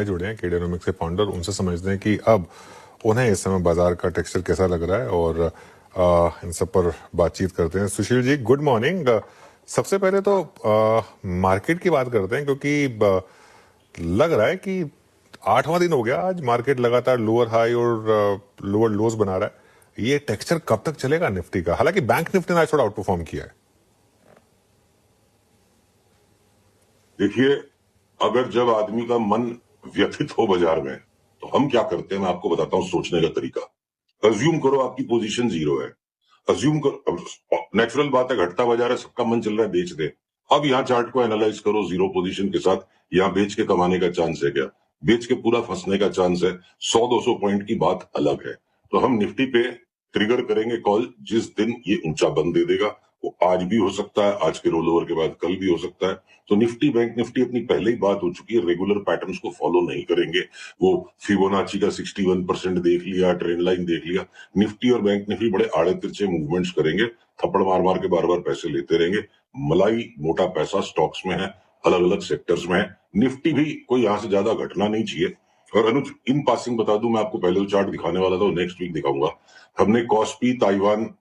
जुड़े हैं केडियोनॉमिक्स के फाउंडर, उनसे समझते हैं कि अब उन्हें इस समय बाजार का टेक्सचर कैसा लग रहा है और इन सब पर बातचीत करते हैं। Sushil ji, good morning. सबसे पहले तो मार्केट की बात करते हैं, क्योंकि लग रहा है कि 8वां दिन हो गया आज मार्केट लगातार लोअर हाई और लोअर लोज बना रहा है। ये टेक्सचर कब तक चलेगा निफ्टी का? हालांकि बैंक निफ्टी ने आज थोड़ा आउट परफॉर्म किया है। देखिए, अगर जब आदमी का मन व्यथित हो बाजार में तो हम क्या करते हैं, मैं आपको बताता हूं सोचने का तरीका। अज्यूम करो आपकी पोजीशन 0 है। अज्यूम करो, नेचुरल बात है, घटता बाजार है, सबका मन चल रहा है बेच दे। अब यहाँ चार्ट को एनालाइज करो, 0 पोजीशन के साथ यहाँ बेच के कमाने का चांस है क्या? बेच के पूरा फंसने का चांस है। 100-200 पॉइंट की बात अलग है। तो हम निफ्टी पे ट्रिगर करेंगे कॉल जिस दिन ये ऊंचा बंद दे देगा। वो आज भी हो सकता है, आज के रोल ओवर के बाद कल भी हो सकता है। तो निफ्टी बैंक निफ्टी अपनी पहले ही बात हो चुकी है, रेगुलर पैटर्न्स को फॉलो नहीं करेंगे। वो फिबोनाची का 61% देख लिया, ट्रेंड लाइन देख लिया। निफ्टी और बैंक निफ्टी बड़े आड़े तिरछे मूवमेंट्स करेंगे, थप्पड़ मार मार के बार बार पैसे लेते रहेंगे। मलाई मोटा पैसा स्टॉक्स में है, अलग अलग सेक्टर्स में है। निफ्टी भी कोई यहां से ज्यादा घटना नहीं चाहिए। और अनुज, इन पासिंग बता दूं, मैं आपको पहले जो चार्ट दिखाने वाला था वो नेक्स्ट वीक दिखाऊंगा। हमने कॉस्पी, ताइवान,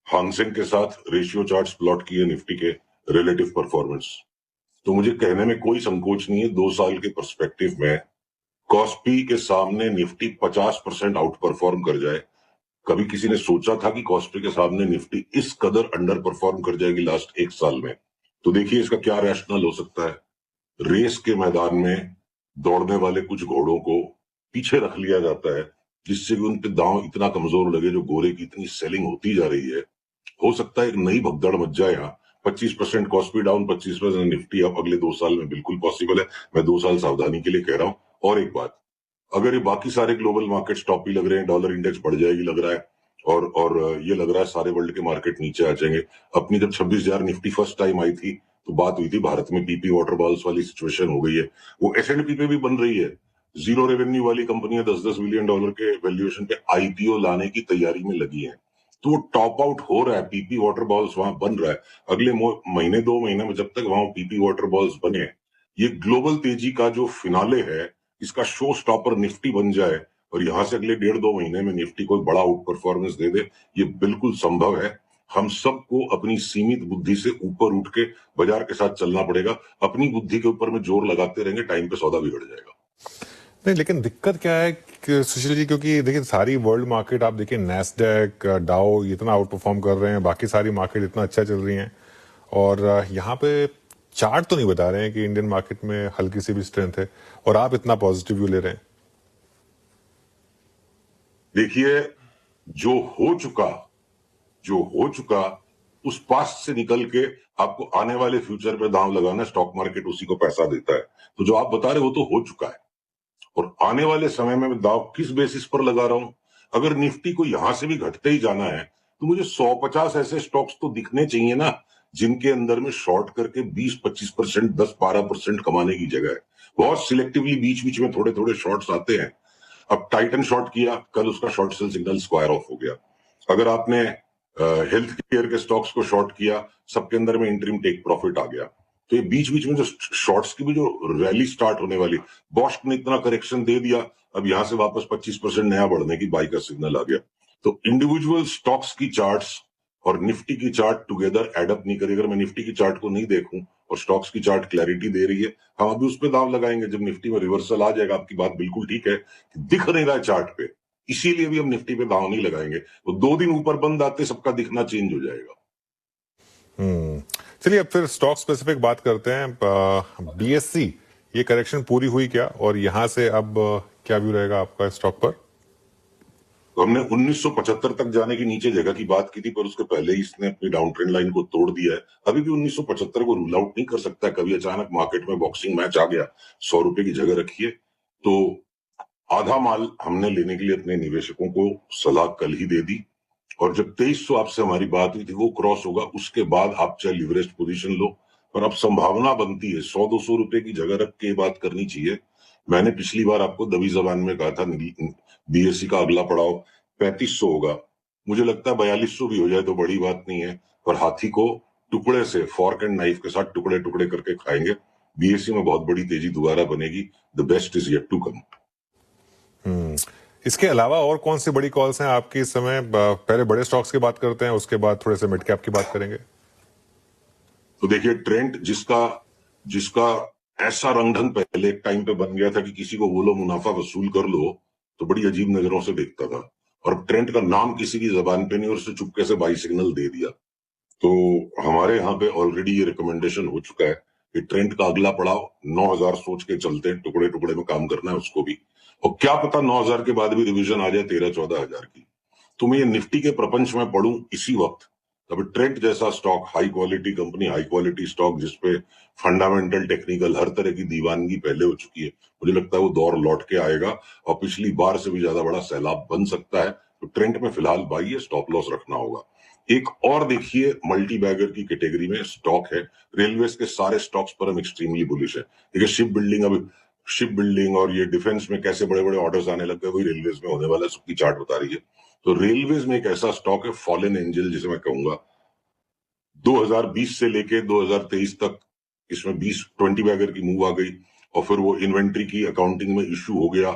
हांगसेंग के साथ रेशियो चार्ट्स प्लॉट किए निफ्टी के रिलेटिव परफॉर्मेंस। तो मुझे कहने में कोई संकोच नहीं है, 2 साल के पर्सपेक्टिव में कॉस्पी के सामने निफ्टी 50% आउट परफॉर्म कर जाए। कभी किसी ने सोचा था कि कॉस्पी के सामने निफ्टी इस कदर अंडर परफॉर्म कर जाएगी लास्ट 1 साल में? तो देखिए इसका क्या रैशनल हो सकता है। रेस के मैदान में दौड़ने वाले कुछ घोड़ों को पीछे रख लिया जाता है, जिससे कि उन पे दांव इतना कमजोर लगे, जो गोरे की इतनी सेलिंग होती जा रही है। हो सकता है एक नई भगदड़ मच जाए यहाँ। 25% कॉस्पी डाउन, 25% निफ्टी अप अगले 2 साल में बिल्कुल पॉसिबल है। मैं 2 साल सावधानी के लिए कह रहा हूं। और एक बात, अगर ये बाकी सारे ग्लोबल मार्केट टॉप ही लग रहे हैं, डॉलर इंडेक्स बढ़ जाएगी लग रहा है, और ये लग रहा है सारे वर्ल्ड के मार्केट नीचे आ जाएंगे। अपनी जब 26,000 निफ्टी फर्स्ट टाइम आई थी तो बात हुई थी भारत में पीपी वाटरबॉल्स वाली सिचुएशन हो गई है। वो एसएनपी पे भी बन रही है। जीरो रेवेन्यू वाली कंपनियां $10-10 बिलियन के वैल्यूएशन पे आईपीओ लाने की तैयारी में लगी हैं। तो वो टॉप आउट हो रहा है, पीपी वाटर बॉल्स वहां बन रहा है। अगले महीने 2 महीने में जब तक वहां पीपी वाटर बॉल्स बने, ये ग्लोबल तेजी का जो फिनाले है, इसका शो स्टॉपर निफ्टी बन जाए और यहां से अगले 1.5-2 महीने में निफ्टी कोई बड़ा आउट परफॉर्मेंस दे दे, ये बिल्कुल संभव है। हम सबको अपनी सीमित बुद्धि से ऊपर उठ के बाजार के साथ चलना पड़ेगा। अपनी बुद्धि के ऊपर में जोर लगाते रहेंगे, टाइम पे सौदा बिगड़ जाएगा। नहीं, लेकिन दिक्कत क्या है कि सुशील जी, क्योंकि देखिए सारी वर्ल्ड मार्केट आप देखिए, नैस्डैक, डाउ इतना आउट परफॉर्म कर रहे हैं, बाकी सारी मार्केट इतना अच्छा चल रही हैं, और यहाँ पे चार्ट तो नहीं बता रहे हैं कि इंडियन मार्केट में हल्की सी भी स्ट्रेंथ है, और आप इतना पॉजिटिव व्यू ले रहे हैं। देखिए, जो हो चुका उस पास्ट से निकल के आपको आने वाले फ्यूचर पे दांव लगाना, स्टॉक मार्केट उसी को पैसा देता है। तो जो आप बता रहे हो तो हो चुका है, और आने वाले समय में मैं दांव किस बेसिस पर लगा रहा हूं। अगर निफ्टी को यहां से भी घटते ही जाना है तो मुझे 150 ऐसे स्टॉक्स तो दिखने चाहिए ना, जिनके अंदर में शॉर्ट करके 20-25%, 10-12% कमाने की जगह है। बहुत सिलेक्टिवली बीच बीच में थोड़े थोड़े शॉर्ट्स आते हैं। अब टाइटन शॉर्ट किया, कल उसका short cell signal square of हो गया। अगर आपने हेल्थ केयर के स्टॉक्स को शॉर्ट किया, सबके अंदर में इंटरिम टेक प्रॉफिट आ गया। तो ये बीच बीच में जो शॉर्ट्स की भी जो रैली स्टार्ट होने वाली, बॉस्क ने इतना करेक्शन दे दिया, अब यहां से वापस 25% नया बढ़ने की बाई का सिग्नल आ गया। तो इंडिविजुअल स्टॉक्स की चार्ट्स और निफ्टी की चार्ट टुगेदर एडअप नहीं करेगी। अगर मैं निफ्टी की चार्ट को नहीं देखूं और स्टॉक्स की चार्ट क्लैरिटी दे रही है, हम अभी उस पर दाव लगाएंगे जब निफ्टी में रिवर्सल आ जाएगा। आपकी बात बिल्कुल ठीक है, दिख नहीं रहा है चार्ट पे, इसीलिए भी हम निफ्टी पे दाव नहीं लगाएंगे। वो 2 दिन ऊपर बंद आते सबका दिखना चेंज हो जाएगा। चलिए अब फिर स्टॉक स्पेसिफिक बात करते हैं। बीएससी, ये करेक्शन पूरी हुई क्या, और यहां से अब क्या व्यू रहेगा आपका स्टॉक पर? तो हमने 1975 तक जाने की नीचे जगह की बात की थी, पर उसके पहले ही इसने अपनी डाउन ट्रेंड लाइन को तोड़ दिया है। अभी भी 1975 को रूल आउट नहीं कर सकता। कभी अचानक मार्केट में बॉक्सिंग मैच आ गया, 100 रुपए की जगह रखिए। तो आधा माल हमने लेने के लिए अपने निवेशकों को सलाह कल ही दे दी, और जब 2300 आपसे हमारी बात हुई थी वो क्रॉस होगा, उसके बाद आप चाहे लिवरेज पोजीशन लो। पर अब संभावना बनती है 100-200 रुपए की जगह रख के बात करनी चाहिए। मैंने पिछली बार आपको दबी जबान में कहा था बीएससी का अगला पड़ाव 3500 होगा। मुझे लगता है 4200 भी हो जाए तो बड़ी बात नहीं है, पर हाथी को टुकड़े से, फॉर्क एंड नाइफ के साथ टुकड़े टुकड़े करके खाएंगे। बीएसई में बहुत बड़ी तेजी दोबारा बनेगी। The best is yet to come. इसके अलावा और कौन सी बड़ी कॉल्स हैं आपकी इस समय? पहले बड़े स्टॉक्स की बात करते हैं, उसके बाद थोड़े से मिड कैप की बात करेंगे। तो देखिए, ट्रेंड जिसका जिसका ऐसा रंग ढंग पहले एक टाइम पे बन गया था कि किसी को बोलो मुनाफा वसूल कर लो तो बड़ी अजीब नजरों से देखता था, और अब ट्रेंड का नाम किसी की जबान पे नहीं और उससे चुपके से बाई सिग्नल दे दिया। तो हमारे यहाँ पे ऑलरेडी ये रिकमेंडेशन हो चुका है कि ट्रेंड का अगला पड़ाव 9,000 सोच के चलते हैं, टुकड़े टुकड़े में काम करना है उसको भी, और क्या पता 9,000 के बाद भी रिवीजन आ जाए 13-14,000 की। तो मैं ये निफ्टी के प्रपंच में पढ़ूं इसी वक्त, तब ट्रेंड जैसा stock, high quality company, high quality stock जिसपे फंडामेंटल टेक्निकल हर तरह की दीवानगी पहले हो चुकी है, मुझे लगता है वो दौर लौट के आएगा और पिछली बार से भी ज्यादा बड़ा सैलाब बन सकता है। तो ट्रेंड में फिलहाल बाई है, स्टॉप लॉस रखना होगा। एक और देखिए मल्टी बैगर की कैटेगरी में स्टॉक है, रेलवेज के सारे स्टॉक्स पर हम एक्सट्रीमली बुलिश है। देखिए शिप बिल्डिंग और ये डिफेंस में कैसे बड़े बड़े ऑर्डर्स आने लग गए, वही रेलवेज में होने वाला है, सबकी चार्ट बता रही है। तो रेलवेज में एक ऐसा स्टॉक है, फॉलन एंजल जिसे मैं कहूंगा, 2020 से लेके 2023 तक इसमें 20 बैगर की मूव आ गई, और फिर वो इन्वेंट्री की अकाउंटिंग में इश्यू हो गया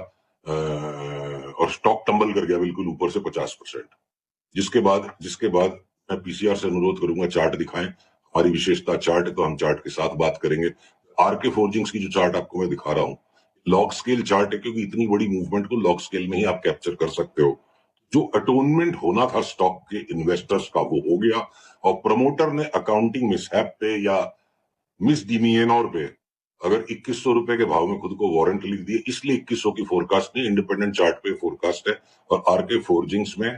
और स्टॉक टंबल कर गया बिल्कुल ऊपर से 50%। जिसके बाद मैं पीसीआर से अनुरोध करूंगा चार्ट दिखाएं। हमारी विशेषता चार्ट है तो हम चार्ट के साथ बात करेंगे। आरके फोर्जिंग्स की जो चार्ट आपको मैं दिखा रहा हूं, लॉग स्केल चार्ट है, क्योंकि इतनी बड़ी मूवमेंट को लॉग स्केल में ही आप कैप्चर कर सकते हो। जो अटोनमेंट होना था स्टॉक के इन्वेस्टर्स का वो हो गया, और प्रमोटर ने अकाउंटिंग मिसहैप पे या मिसडिमिएनर पे अगर 2100 रुपए के भाव में खुद को वारंट लिख दिए, इसलिए 2100 की फोरकास्ट नहीं, इंडिपेंडेंट चार्ट पे फोरकास्ट है। और आरके फोर्जिंग्स में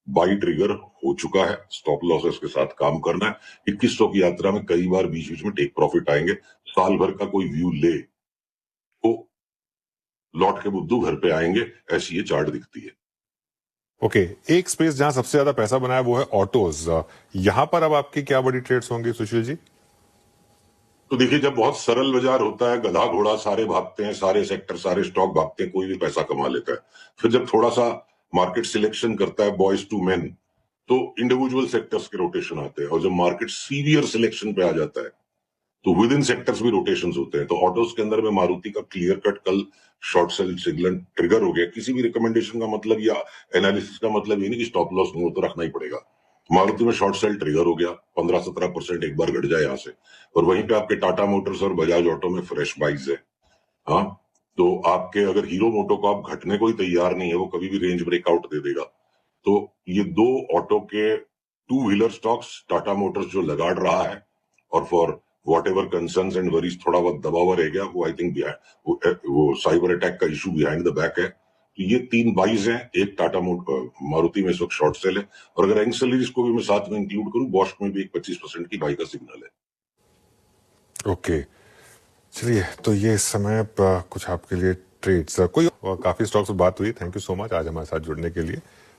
बाई ट्रिगर हो चुका है, स्टॉप लॉसेस के साथ काम करना है। 2100 की यात्रा में कई बार बीच बीच में टेक प्रॉफिट आएंगे। साल भर का कोई व्यू ले तो लौट के बुद्धू घर पे आएंगे, ऐसी ये चार्ट दिखती है। ओके, एक स्पेस जहां सबसे ज्यादा पैसा बना है वो है ऑटोज। यहां पर अब आपकी क्या बड़ी ट्रेड्स होंगी सुशील जी? तो देखिए, जब बहुत सरल बाजार होता है, गधा घोड़ा सारे भागते हैं, सारे सेक्टर सारे स्टॉक भागते हैं, कोई भी पैसा कमा लेता है। फिर जब थोड़ा सा मार्केट सिलेक्शन करता है बॉयज टू मैन, तो इंडिविजुअल सेक्टर्स के रोटेशन आते हैं, और जब मार्केट सीवियर सिलेक्शन पे आ जाता है तो विद इन सेक्टर्स भी रोटेशंस होते हैं। तो ऑटोज के अंदर में मारुति का क्लियर कट कल शॉर्ट सेल सिग्नल ट्रिगर हो गया। किसी भी रिकमेंडेशन का मतलब या एनालिसिस का मतलब ये नहीं कि स्टॉप लॉस नहीं हो तो रखना ही पड़ेगा। मारुति में शॉर्ट सेल ट्रिगर हो गया, 15-17% एक बार घट जाए यहां से, और वहीं पे आपके टाटा मोटर्स और बजाज ऑटो में फ्रेश बाइज है। हाँ, तो आपके अगर हीरो मोटो को आप घटने को ही तैयार नहीं है, वो कभी भी रेंज ब्रेकआउट दे देगा। तो ये दो ऑटो के two wheeler stocks, Tata Motors जो लगाड़ रहा है, और for what ever concerns and worries थोड़ा बहुत दबा हुआ रह गया, वो आई थिंक वो साइबर अटैक का इशू बिहाइंड द बैक है। तो ये 3 बाइज हैं, एक टाटा मारुति में इस वक्त शॉर्ट सेल है, और अगर एंसेलरीज को भी मैं साथ में इंक्लूड करूं, बॉश में भी एक 25% की बाई का सिग्नल है। ओके, चलिए, तो ये इस समय कुछ आपके लिए ट्रेड्स, कोई काफी स्टॉक्स पर बात हुई। थैंक यू सो मच आज हमारे साथ जुड़ने के लिए।